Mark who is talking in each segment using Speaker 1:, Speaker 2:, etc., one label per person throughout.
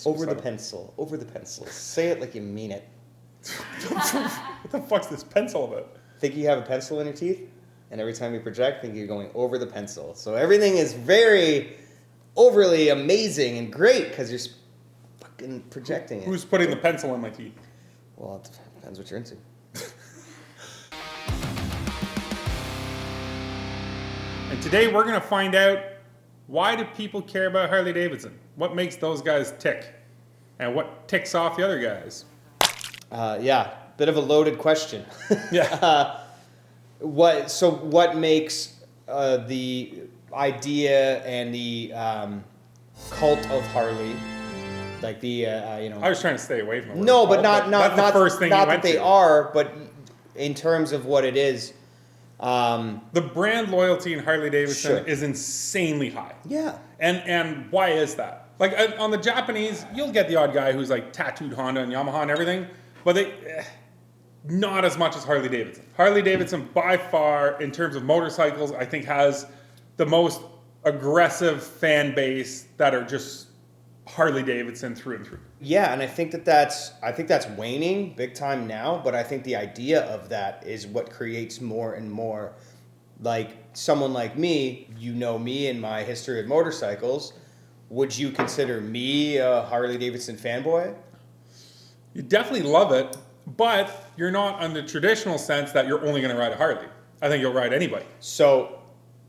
Speaker 1: Over the pencil. Over the pencil. Say it like you mean it.
Speaker 2: What the fuck's this pencil about?
Speaker 1: Think you have a pencil in your teeth, and every time you project, think you're going over the pencil. So everything is very overly amazing and great because you're fucking projecting it.
Speaker 2: Who's putting the pencil in my teeth?
Speaker 1: Well, it depends what you're into.
Speaker 2: And today we're going to find out, why do people care about Harley-Davidson? What makes those guys tick? And what ticks off the other guys?
Speaker 1: Yeah, bit of a loaded question.
Speaker 2: Yeah.
Speaker 1: What makes the idea and the cult of Harley, like the
Speaker 2: I was trying to stay away from the word
Speaker 1: no, but
Speaker 2: cult,
Speaker 1: not
Speaker 2: the first thing
Speaker 1: not
Speaker 2: you
Speaker 1: that
Speaker 2: went
Speaker 1: they
Speaker 2: to.
Speaker 1: are, but in terms of what it is.
Speaker 2: The brand loyalty in Harley-Davidson
Speaker 1: Sure.
Speaker 2: is insanely high.
Speaker 1: Yeah.
Speaker 2: And why is that? Like on the Japanese, you'll get the odd guy who's like tattooed Honda and Yamaha and everything, but not as much as Harley-Davidson. Harley-Davidson by far, in terms of motorcycles, I think has the most aggressive fan base that are just Harley-Davidson through and through.
Speaker 1: Yeah, and I think that's waning big time now, but I think the idea of that is what creates more and more. Like someone like me, you know me and my history of motorcycles. Would you consider me a Harley-Davidson fanboy?
Speaker 2: You definitely love it, but you're not on the traditional sense that you're only going to ride a Harley. I think you'll ride anybody.
Speaker 1: So,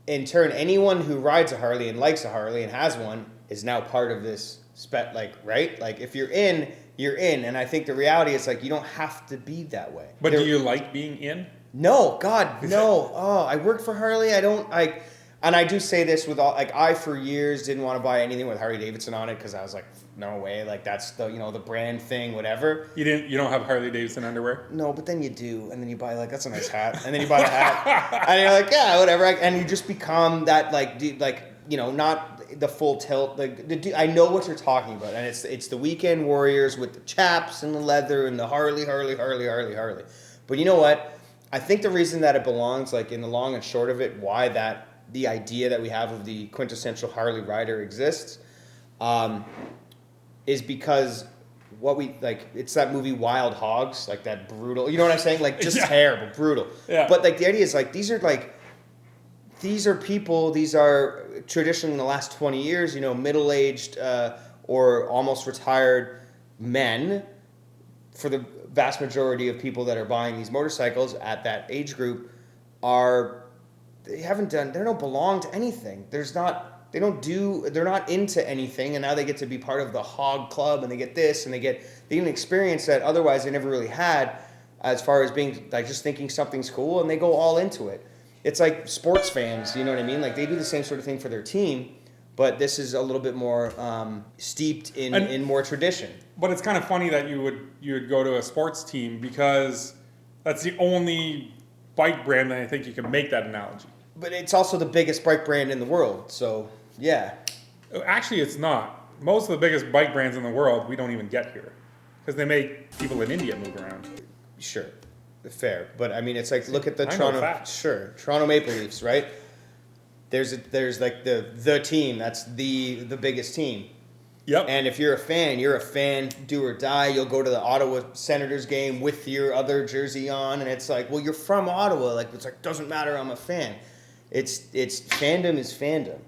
Speaker 1: in turn, anyone who rides a Harley and likes a Harley and has one is now part of this right? Like if you're in, you're in. And I think the reality is like you don't have to be that way.
Speaker 2: But do you like being in?
Speaker 1: No, God, no. Oh, I work for Harley. And I do say this with all, like I for years didn't want to buy anything with Harley-Davidson on it because I was like, no way, like that's the the brand thing, whatever.
Speaker 2: You don't have Harley-Davidson underwear?
Speaker 1: No, but then you do, and then you buy like that's a nice hat, and then you buy a hat, and you're like, yeah, whatever, and you just become that not the full tilt. I know what you're talking about, and it's the weekend warriors with the chaps and the leather and the Harley. But you know what? I think the reason that it belongs, like in the long and short of it, why the idea that we have of the quintessential Harley rider exists, is because what we like. It's that movie Wild Hogs, like that brutal. You know what I'm saying? Like just terrible, brutal.
Speaker 2: Yeah.
Speaker 1: But like the idea is like these are people. These are traditionally in the last 20 years, middle-aged or almost retired men. For the vast majority of people that are buying these motorcycles at that age group, they don't belong to anything. They're not into anything, and now they get to be part of the hog club, and they get this, and they get an experience that otherwise they never really had, as far as being like just thinking something's cool, and they go all into it. It's like sports fans, you know what I mean? Like they do the same sort of thing for their team, but this is a little bit more steeped in more tradition.
Speaker 2: But it's kind of funny that you would go to a sports team because that's the only bike brand that I think you can make that analogy.
Speaker 1: But it's also the biggest bike brand in the world, so yeah.
Speaker 2: Actually, it's not. Most of the biggest bike brands in the world we don't even get here because they make people in India move around.
Speaker 1: Sure, fair, but I mean, it's like look at the Toronto Maple Leafs, right? There's like the team that's the biggest team.
Speaker 2: Yep.
Speaker 1: And if you're a fan, do or die. You'll go to the Ottawa Senators game with your other jersey on, and it's like, well, you're from Ottawa. Like it's like doesn't matter. I'm a fan. It's fandom is fandom,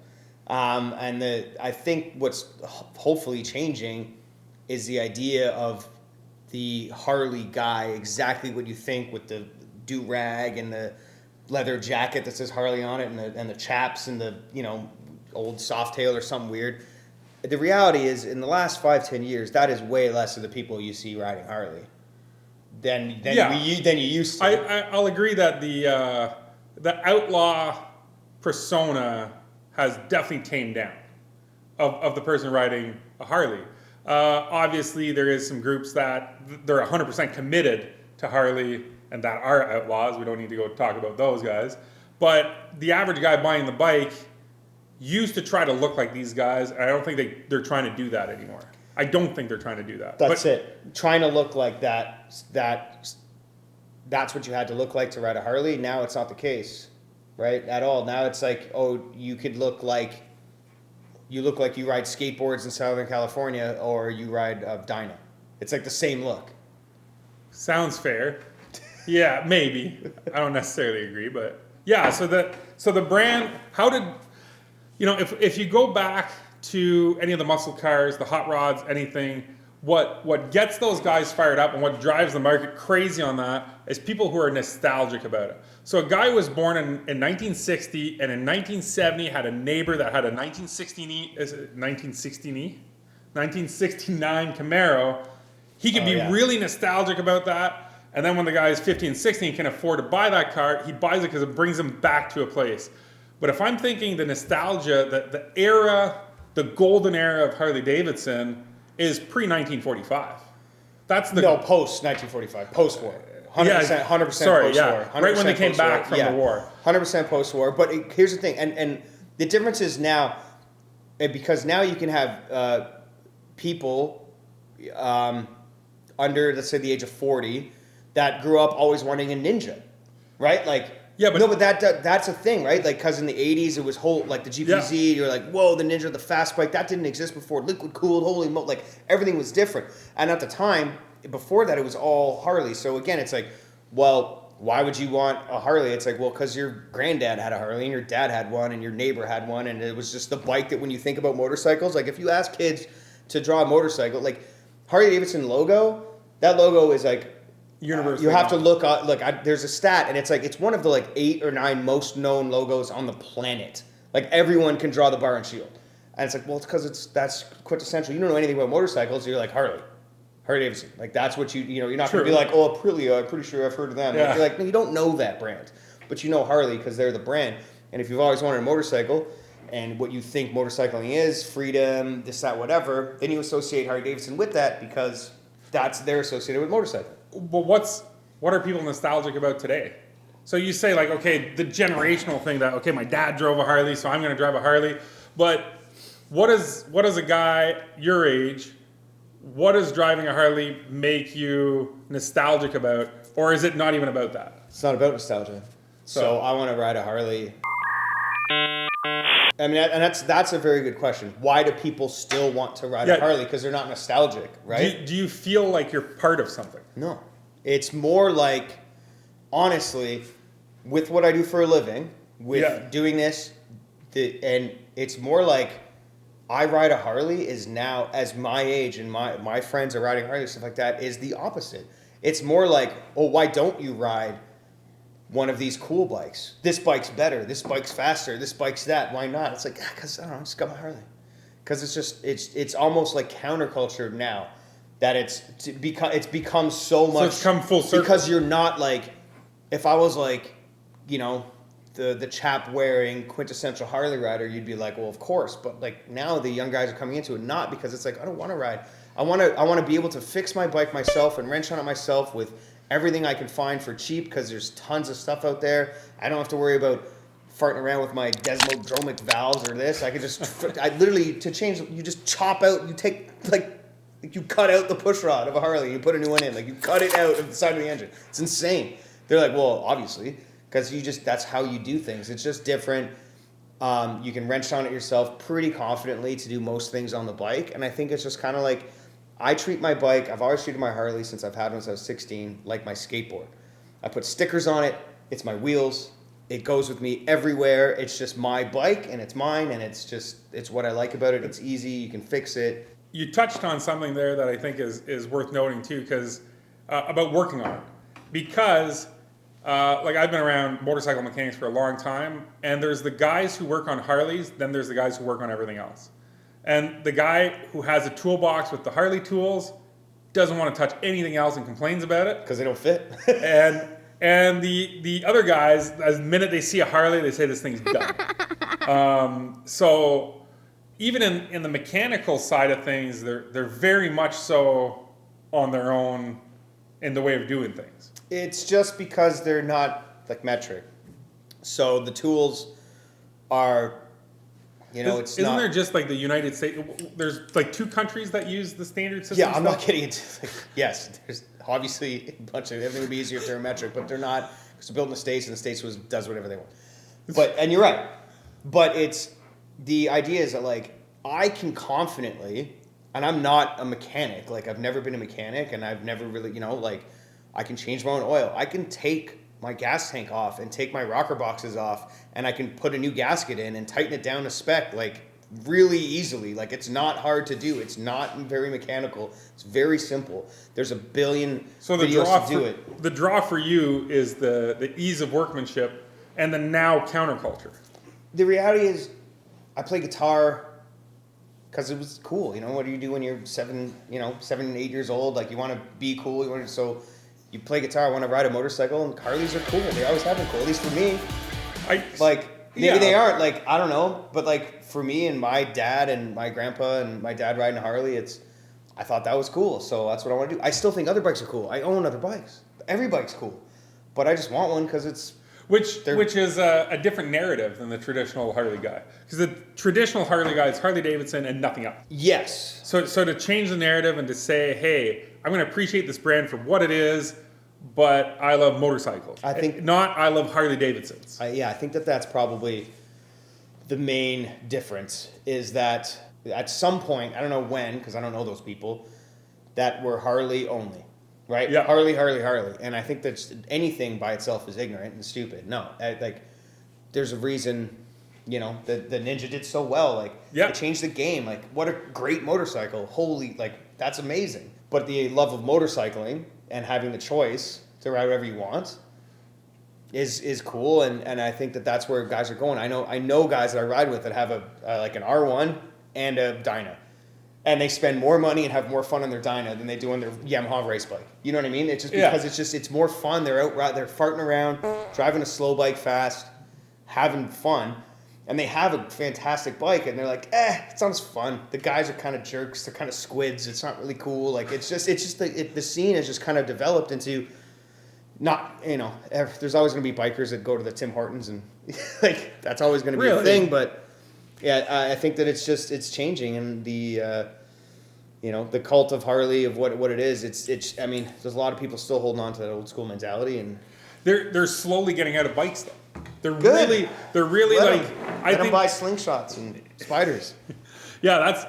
Speaker 1: and I think what's hopefully changing is the idea of the Harley guy, exactly what you think with the do-rag and the leather jacket that says Harley on it and the chaps and the old Softail or something weird. The reality is, in the last 5-10 years, that is way less of the people you see riding Harley than you used to.
Speaker 2: I'll agree that the outlaw persona has definitely tamed down of the person riding a Harley. Obviously, there is some groups that they're 100% committed to Harley and that are outlaws. We don't need to go talk about those guys. But the average guy buying the bike used to try to look like these guys. I don't think they're trying to do that anymore. I don't think they're trying to do that.
Speaker 1: That's it. Trying to look like that's what you had to look like to ride a Harley. Now it's not the case, right? At all. Now it's like, oh, you could look like you look like you ride skateboards in Southern California or you ride Dyna. It's like the same look.
Speaker 2: Sounds fair. Yeah, maybe. I don't necessarily agree, but yeah. So the brand. How did if you go back to any of the muscle cars, the hot rods, anything, what gets those guys fired up and what drives the market crazy on that is people who are nostalgic about it. So a guy was born in 1960 and in 1970 had a neighbor that had a 1969 Camaro. He could be really nostalgic about that. And then when the guy is 15 and 16 and can afford to buy that car, he buys it because it brings him back to a place. But if I'm thinking the nostalgia, the era, the golden era of Harley-Davidson is pre-1945. That's the...
Speaker 1: No, post-1945, post-war. 100%
Speaker 2: sorry,
Speaker 1: post-war. 100%
Speaker 2: right when they came back from the war.
Speaker 1: 100% post-war. But here's the thing, and the difference is now, because now you can have people under, let's say, the age of 40 that grew up always wanting a Ninja, right? Like,
Speaker 2: yeah, but
Speaker 1: no, but that's a thing, right? Like, because in the 80s, it was like the GPZ, you're like, whoa, the Ninja, the fast bike, that didn't exist before. Liquid cooled, holy moly, like, everything was different. And at the time, before that, it was all Harley. So again, it's like, well, why would you want a Harley? It's like, well, because your granddad had a Harley, and your dad had one, and your neighbor had one, and it was just the bike that when you think about motorcycles, like, if you ask kids to draw a motorcycle, like, Harley-Davidson logo, that logo is like,
Speaker 2: universally
Speaker 1: you have to look up. Look, there's a stat, and it's like it's one of the like 8 or 9 most known logos on the planet. Like everyone can draw the bar and shield, and it's like, well, it's because that's quintessential. You don't know anything about motorcycles, you're like Harley-Davidson. Like that's what you're not going to be like, oh, Aprilia. I'm pretty sure I've heard of them.
Speaker 2: Yeah.
Speaker 1: Like, you're like, no, you don't know that brand, but you know Harley because they're the brand. And if you've always wanted a motorcycle, and what you think motorcycling is, freedom, this, that, whatever, then you associate Harley-Davidson with that because they're associated with motorcycle.
Speaker 2: But what are people nostalgic about today? So you say like, okay, the generational thing that, okay, my dad drove a Harley, so I'm going to drive a Harley. But what does a guy your age, what does driving a Harley make you nostalgic about? Or is it not even about that?
Speaker 1: It's not about nostalgia. So I want to ride a Harley. I mean, and that's a very good question. Why do people still want to ride a Harley? Because they're not nostalgic, right?
Speaker 2: Do you feel like you're part of something?
Speaker 1: No. It's more like, honestly, with what I do for a living, with doing this, and it's more like I ride a Harley is now, as my age and my friends are riding Harley, stuff like that, is the opposite. It's more like, oh, why don't you ride one of these cool bikes? This bike's better. This bike's faster. This bike's that. Why not? It's like, because I don't know, I just got my Harley. Because it's almost like counterculture now that it's become so much.
Speaker 2: So it's come full circle.
Speaker 1: Because you're not like, if I was like, the chap wearing quintessential Harley rider, you'd be like, well, of course. But like now the young guys are coming into it not because it's like, I don't want to ride. I want to be able to fix my bike myself and wrench on it myself with everything I can find for cheap because there's tons of stuff out there. I don't have to worry about farting around with my desmodromic valves or this. I could just, to change, you just chop out, you take, you cut out the push rod of a Harley, you put a new one in, like you cut it out of the side of the engine. It's insane. They're like, well, obviously, because that's how you do things. It's just different. You can wrench on it yourself pretty confidently to do most things on the bike. And I think it's just kind of like, I treat my bike, I've always treated my Harley since I've had one since I was 16, like my skateboard. I put stickers on it, it's my wheels, it goes with me everywhere. It's just my bike and it's mine and it's what I like about it. It's easy, you can fix it.
Speaker 2: You touched on something there that I think is worth noting too, because about working on it. Because I've been around motorcycle mechanics for a long time, and there's the guys who work on Harleys, then there's the guys who work on everything else. And the guy who has a toolbox with the Harley tools doesn't want to touch anything else and complains about it.
Speaker 1: Because they don't fit.
Speaker 2: and the other guys, the minute they see a Harley, they say this thing's done. So even in the mechanical side of things, they're very much so on their own in the way of doing things.
Speaker 1: It's just because they're not like metric. So the tools are...
Speaker 2: Isn't there just like the United States? There's like 2 countries that use the standard system.
Speaker 1: Yeah, I'm not getting into yes. There's obviously a bunch of everything would be easier if they're metric, but they're not because they're built in the States, and the States does whatever they want. And you're right, but it's the idea is that like I can confidently, and I'm not a mechanic, like I've never been a mechanic and I've never really, like I can change my own oil. I can take my gas tank off and take my rocker boxes off and I can put a new gasket in and tighten it down to spec like really easily. Like it's not hard to do. It's not very mechanical. It's very simple. There's a billion videos to do it.
Speaker 2: The draw for you is the ease of workmanship and the now counterculture.
Speaker 1: The reality is I play guitar because it was cool. What do you do when you're 7, 8 years old? Like you want to be cool. So you play guitar, want to ride a motorcycle, and Harleys are cool. They always have been cool, at least for me. Maybe they aren't. Like, I don't know. But like for me and my dad and my grandpa and my dad riding a Harley, I thought that was cool. So that's what I want to do. I still think other bikes are cool. I own other bikes. Every bike's cool. But I just want one because it's...
Speaker 2: Which is a different narrative than the traditional Harley guy. Because the traditional Harley guy is Harley-Davidson and nothing else.
Speaker 1: Yes.
Speaker 2: So to change the narrative and to say, hey, I'm going to appreciate this brand for what it is, but I love motorcycles. I love Harley-Davidsons.
Speaker 1: I think that's probably the main difference is that at some point, I don't know when, because I don't know those people, that were Harley only. Right?
Speaker 2: Yeah.
Speaker 1: Harley. And I think that anything by itself is ignorant and stupid. No. There's a reason, the Ninja did so well. It changed the game. Like, what a great motorcycle. Holy, that's amazing. But the love of motorcycling and having the choice to ride whatever you want is cool. And I think that's where guys are going. I know guys that I ride with that have an R1 and a Dyna. And they spend more money and have more fun on their Dyna than they do on their Yamaha race bike. You know what I mean? It's just because it's more fun. They're out, they're farting around, driving a slow bike fast, having fun. And they have a fantastic bike, and they're like, it sounds fun. The guys are kind of jerks. They're kind of squids. It's not really cool. Like the scene has just kind of developed into not, there's always going to be bikers that go to the Tim Hortons and that's always going to be a thing, but. Yeah, I think that it's changing, and the cult of Harley of what it is. There's a lot of people still holding on to that old school mentality, and
Speaker 2: they're slowly getting out of bikes though. They're
Speaker 1: good.
Speaker 2: really
Speaker 1: Let them buy slingshots and spiders.
Speaker 2: Yeah, that's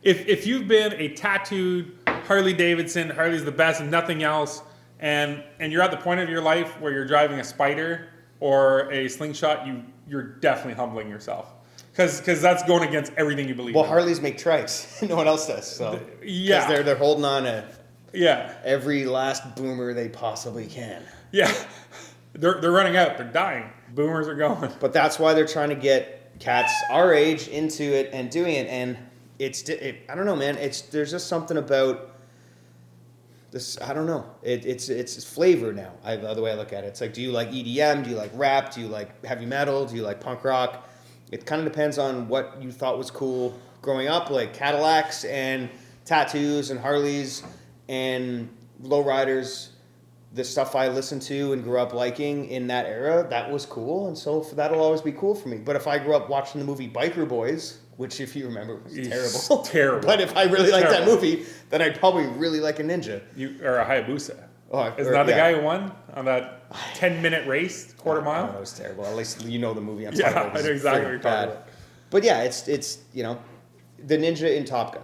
Speaker 2: if you've been a tattooed Harley-Davidson, Harley's the best and nothing else, and you're at the point of your life where you're driving a spider or a slingshot, you're definitely humbling yourself. Because that's going against everything you believe in.
Speaker 1: Well, Harleys make trikes. No one else does. So
Speaker 2: yeah.
Speaker 1: Because they're holding on to
Speaker 2: every
Speaker 1: last boomer they possibly can.
Speaker 2: Yeah. They're running out. They're dying. Boomers are going.
Speaker 1: But that's why they're trying to get cats our age into it and doing it. And I don't know, man. There's just something about this. I don't know. It's flavor now. The way I look at it. It's like, do you like EDM? Do you like rap? Do you like heavy metal? Do you like punk rock? It kind of depends on what you thought was cool growing up, like Cadillacs and tattoos and Harleys and lowriders. The stuff I listened to and grew up liking in that era, that was cool, and so that'll always be cool for me. But if I grew up watching the movie Biker Boys, which if you remember was terrible.
Speaker 2: Terrible.
Speaker 1: But if I really liked that movie, then I'd probably really like a Ninja.
Speaker 2: Or a Hayabusa. Isn't that the guy who won on that 10-minute race, quarter mile?
Speaker 1: That was terrible. At least you know the movie I'm talking about.
Speaker 2: I know exactly what you're talking about.
Speaker 1: But yeah, it's the Ninja in Top Gun.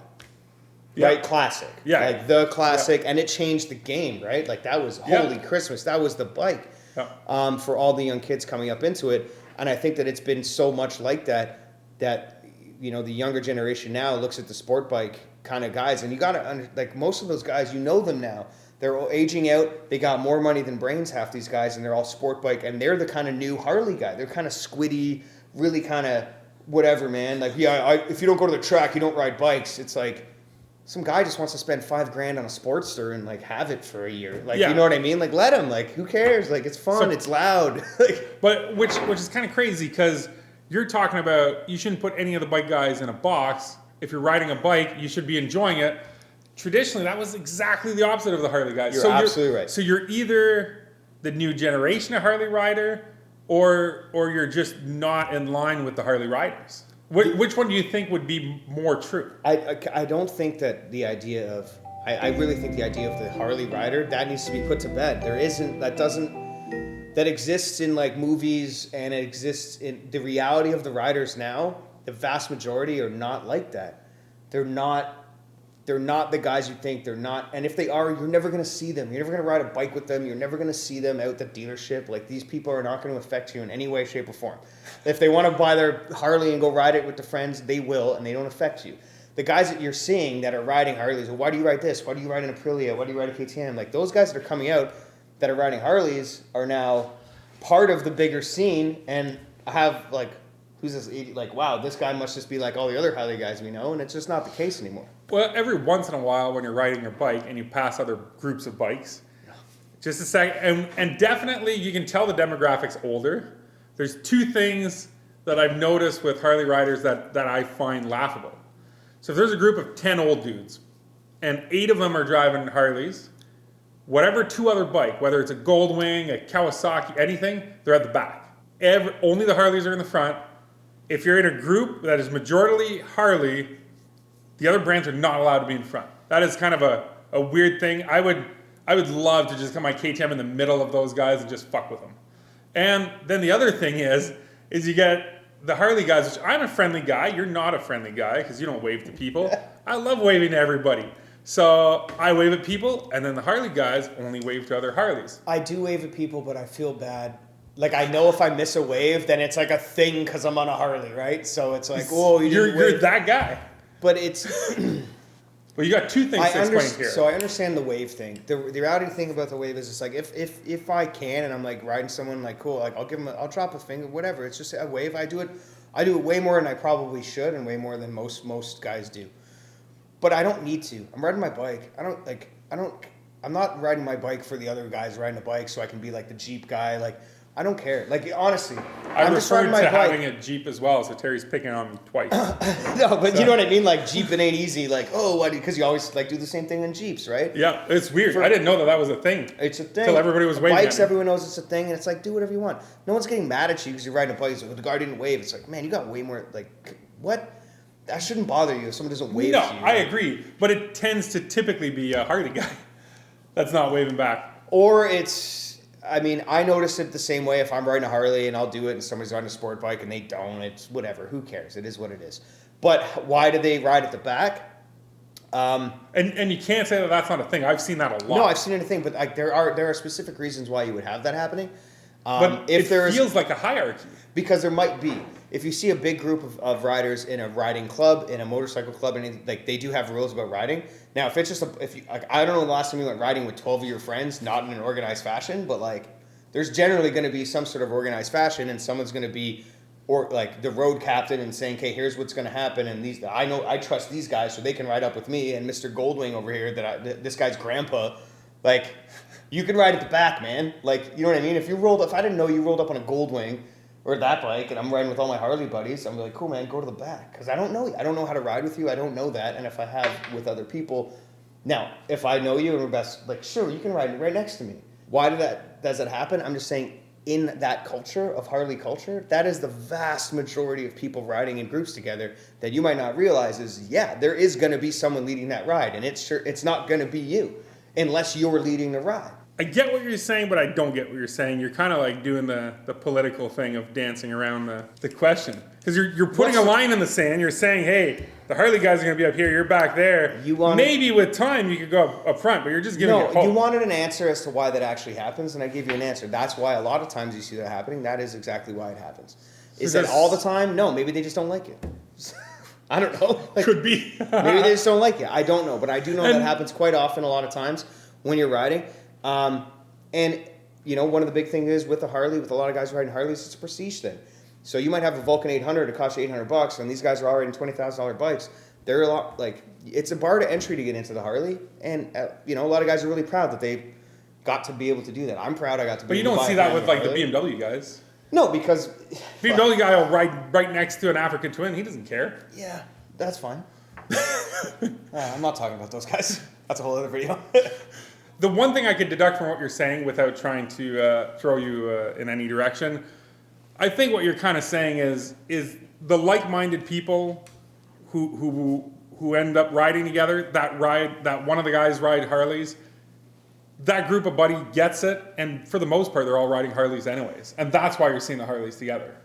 Speaker 2: Yeah.
Speaker 1: Right? Classic.
Speaker 2: Yeah.
Speaker 1: The classic, and it changed the game, right? That was holy Christmas. That was the bike for all the young kids coming up into it. And I think that it's been so much like that the younger generation now looks at the sport bike kind of guys, and you got to most of those guys, them now. They're aging out. They got more money than brains, half these guys, and they're all sport bike. And they're the kind of new Harley guy. They're kind of squiddy, really kind of whatever, man. If you don't go to the track, you don't ride bikes. It's like some guy just wants to spend $5,000 on a Sportster and have it for a year. You know what I mean? Let him. Who cares? It's fun. It's loud.
Speaker 2: But which is kind of crazy because you're talking about you shouldn't put any of the bike guys in a box. If you're riding a bike, you should be enjoying it. Traditionally, that was exactly the opposite of the Harley guys.
Speaker 1: You're absolutely right.
Speaker 2: So you're either the new generation of Harley rider, or you're just not in line with the Harley riders. Which one do you think would be more true?
Speaker 1: I don't think that the idea of I really think the idea of the Harley rider that needs to be put to bed. That exists in movies, and it exists in the reality of the riders now the vast majority are not like that. They're not the guys you think. They're not, and if they are, you're never going to see them. You're never going to ride a bike with them. You're never going to see them out at the dealership. Like, these people are not going to affect you in any way, shape, or form. If they want to buy their Harley and go ride it with their friends, they will, and they don't affect you. The guys that you're seeing that are riding Harleys, well, why do you ride this? Why do you ride an Aprilia? Why do you ride a KTM? Like, those guys that are coming out that are riding Harleys are now part of the bigger scene, and have, like, who's this idiot? Like, wow, this guy must just be like all the other Harley guys we know, and it's just not the case anymore.
Speaker 2: Well, every once in a while when you're riding your bike and you pass other groups of bikes, just a second, and definitely you can tell the demographics older. There's two things that I've noticed with Harley riders that I find laughable. So if there's a group of 10 old dudes and 8 of them are driving Harleys, whatever two other bike, whether it's a Goldwing, a Kawasaki, anything, they're at the back. Only the Harleys are in the front. If you're in a group that is majority Harley, the other brands are not allowed to be in front. That is kind of a weird thing. I would love to just get my KTM in the middle of those guys and just fuck with them. And then the other thing is you get the Harley guys, which I'm a friendly guy. You're not a friendly guy because you don't wave to people. I love waving to everybody. So I wave at people, and then the Harley guys only wave to other Harleys.
Speaker 1: I do wave at people, but I feel bad. Like, I know if I miss a wave, then it's like a thing because I'm on a Harley, right? So it's like, whoa,
Speaker 2: you're that guy.
Speaker 1: But it's...
Speaker 2: Well, you got two things to explain here.
Speaker 1: So I understand the wave thing. The reality thing about the wave is it's like, if I can and I'm like riding someone, like, cool, like I'll drop a finger, whatever. It's just a wave. I do it way more than I probably should, and way more than most guys do. But I don't need to. I'm riding my bike. I'm not riding my bike for the other guys riding a bike so I can be like the Jeep guy. Like, I don't care. Like, honestly,
Speaker 2: I'm just riding my bike. Having a Jeep as well, so Terry's picking on me twice.
Speaker 1: No, but so. You know what I mean? Like, Jeeping ain't easy. Like, oh, why? Because you always like do the same thing in Jeeps, right?
Speaker 2: Yeah, it's weird. I didn't know that was a thing.
Speaker 1: It's a thing.
Speaker 2: Until everybody was waving.
Speaker 1: Bikes, everyone knows it's a thing, and it's like, do whatever you want. No one's getting mad at you because you're riding a bike. So the guy didn't wave. It's like, man, you got way more. Like, what? That shouldn't bother you if someone doesn't wave to you.
Speaker 2: No, I agree, but it tends to typically be a Harley guy that's not waving back.
Speaker 1: Or it's. I mean, I notice it the same way if I'm riding a Harley and I'll do it and somebody's riding a sport bike and they don't. It's whatever. Who cares? It is what it is. But why do they ride at the back?
Speaker 2: And you can't say that that's not a thing. I've seen that a lot.
Speaker 1: No, I've seen it a thing, but like there are specific reasons why you would have that happening.
Speaker 2: But it feels like a hierarchy.
Speaker 1: Because there might be. If you see a big group of riders in a riding club, in a motorcycle club, and like they do have rules about riding. Now, if it's just I don't know the last time you went riding with 12 of your friends, not in an organized fashion, but like there's generally going to be some sort of organized fashion, and someone's going to be like the road captain and saying, "Okay, here's what's going to happen," and I trust these guys so they can ride up with me and Mr. Goldwing over here this guy's grandpa, like you can ride at the back, man. Like, you know what I mean? If I didn't know you rolled up on a Goldwing or that bike, and I'm riding with all my Harley buddies, I'm like, cool, man, go to the back. Because I don't know you. I don't know how to ride with you. I don't know that. And if I have with other people, now, if I know you and we're best, like, sure, you can ride right next to me. Why does that happen? I'm just saying, in that culture of Harley culture, that is the vast majority of people riding in groups together that you might not realize is, yeah, there is going to be someone leading that ride. And it's not going to be you unless you're leading the ride.
Speaker 2: I get what you're saying, but I don't get what you're saying. You're kind of like doing the political thing of dancing around the question. Because you're putting a line in the sand. You're saying, hey, the Harley guys are going to be up here. You're back there. Maybe with time you could go up front, but you're just giving it hope.
Speaker 1: No, you wanted an answer as to why that actually happens, and I gave you an answer. That's why a lot of times you see that happening. That is exactly why it happens. Is that all the time? No, maybe they just don't like it. I don't know. Like,
Speaker 2: could be.
Speaker 1: Maybe they just don't like it. I don't know. But I do know that happens quite often a lot of times when you're riding. And, you know, one of the big things is with a Harley, with a lot of guys riding Harleys, it's a prestige thing. So you might have a Vulcan 800, it costs you $800, and these guys are all riding $20,000 bikes. They're a lot, like, it's a bar to entry to get into the Harley. And, you know, a lot of guys are really proud that they got to be able to do that. I'm proud I got to be able to
Speaker 2: But you don't see that with, like, the BMW guys.
Speaker 1: No, because...
Speaker 2: BMW guy will ride right next to an African twin. He doesn't care.
Speaker 1: Yeah, that's fine. I'm not talking about those guys. That's a whole other video.
Speaker 2: The one thing I could deduct from what you're saying without trying to throw you in any direction, I think what you're kind of saying is the like-minded people who end up riding together, that one of the guys ride Harleys, that group of buddy gets it, and for the most part, they're all riding Harleys anyways. And that's why you're seeing the Harleys together.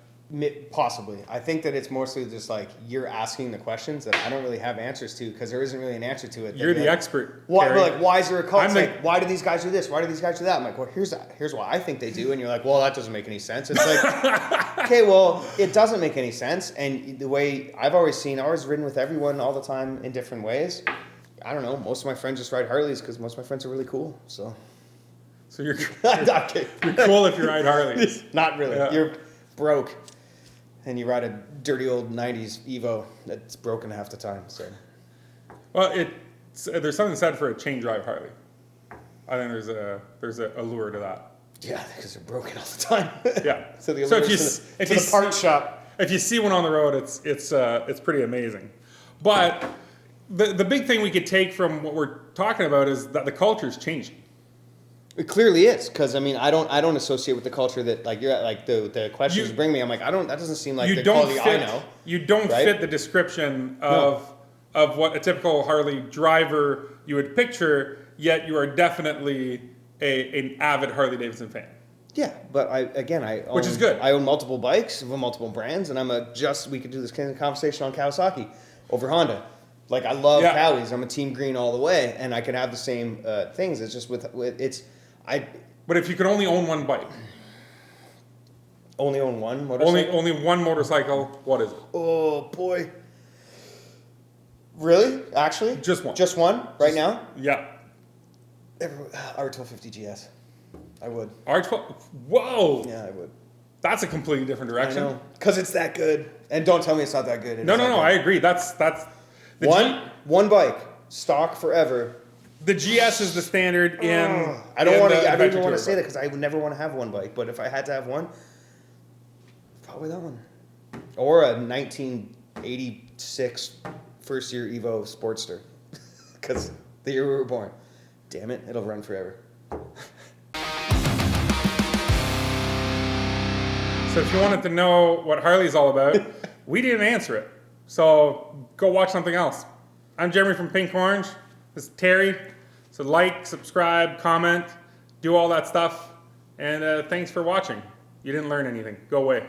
Speaker 1: Possibly. I think that it's mostly just like you're asking the questions that I don't really have answers to because there isn't really an answer to it.
Speaker 2: You're the
Speaker 1: like,
Speaker 2: expert.
Speaker 1: Why?
Speaker 2: Terry.
Speaker 1: Like, why is there a cult? It's like, why do these guys do this? Why do these guys do that? I'm like, well, here's why I think they do, and you're like, well, that doesn't make any sense. It's like, okay, well, it doesn't make any sense. And the way I've always ridden with everyone all the time in different ways. I don't know. Most of my friends just ride Harleys because most of my friends are really cool. So
Speaker 2: you're cool if you ride Harleys.
Speaker 1: Not really.
Speaker 2: Yeah.
Speaker 1: You're broke. And you ride a dirty old 90s Evo that's broken half the time. So,
Speaker 2: well, there's something said for a chain drive Harley. I think there's a allure to that.
Speaker 1: Yeah, because they're broken all the time.
Speaker 2: Yeah.
Speaker 1: So the
Speaker 2: parts shop. If you see one on the road, it's pretty amazing. But the big thing we could take from what we're talking about is that the culture is changing.
Speaker 1: It clearly is, because I mean, I don't associate with the culture that like you're at, like the questions you bring me. I'm like, that doesn't seem like the quality I know.
Speaker 2: You don't fit the description of what a typical Harley driver you would picture. Yet you are definitely an avid Harley-Davidson fan.
Speaker 1: Yeah, but
Speaker 2: which is good.
Speaker 1: I own multiple bikes of multiple brands, and we could do this kind of conversation on Kawasaki over Honda. Like I love Cowies. I'm a Team Green all the way, and I can have the same things. It's just
Speaker 2: But if you could only own one bike,
Speaker 1: only own one motorcycle.
Speaker 2: Only one motorcycle. What is it?
Speaker 1: Oh boy. Really? Actually?
Speaker 2: Just one.
Speaker 1: Just one right now?
Speaker 2: Yeah.
Speaker 1: R1250 GS. I would.
Speaker 2: R12. Whoa.
Speaker 1: Yeah, I would.
Speaker 2: That's a completely different direction.
Speaker 1: I know. Because it's that good. And don't tell me it's not that good.
Speaker 2: No. I agree. That's
Speaker 1: one bike, stock forever.
Speaker 2: The GS is the standard in.
Speaker 1: I don't even want to say that because I would never want to have one bike. But if I had to have one, probably that one, or a 1986 first year Evo Sportster, because the year we were born. Damn it, it'll run forever.
Speaker 2: So if you wanted to know what Harley's all about, we didn't answer it. So go watch something else. I'm Jeremy from Pink Orange. This is Terry. So like, subscribe, comment, do all that stuff. And thanks for watching. You didn't learn anything. Go away.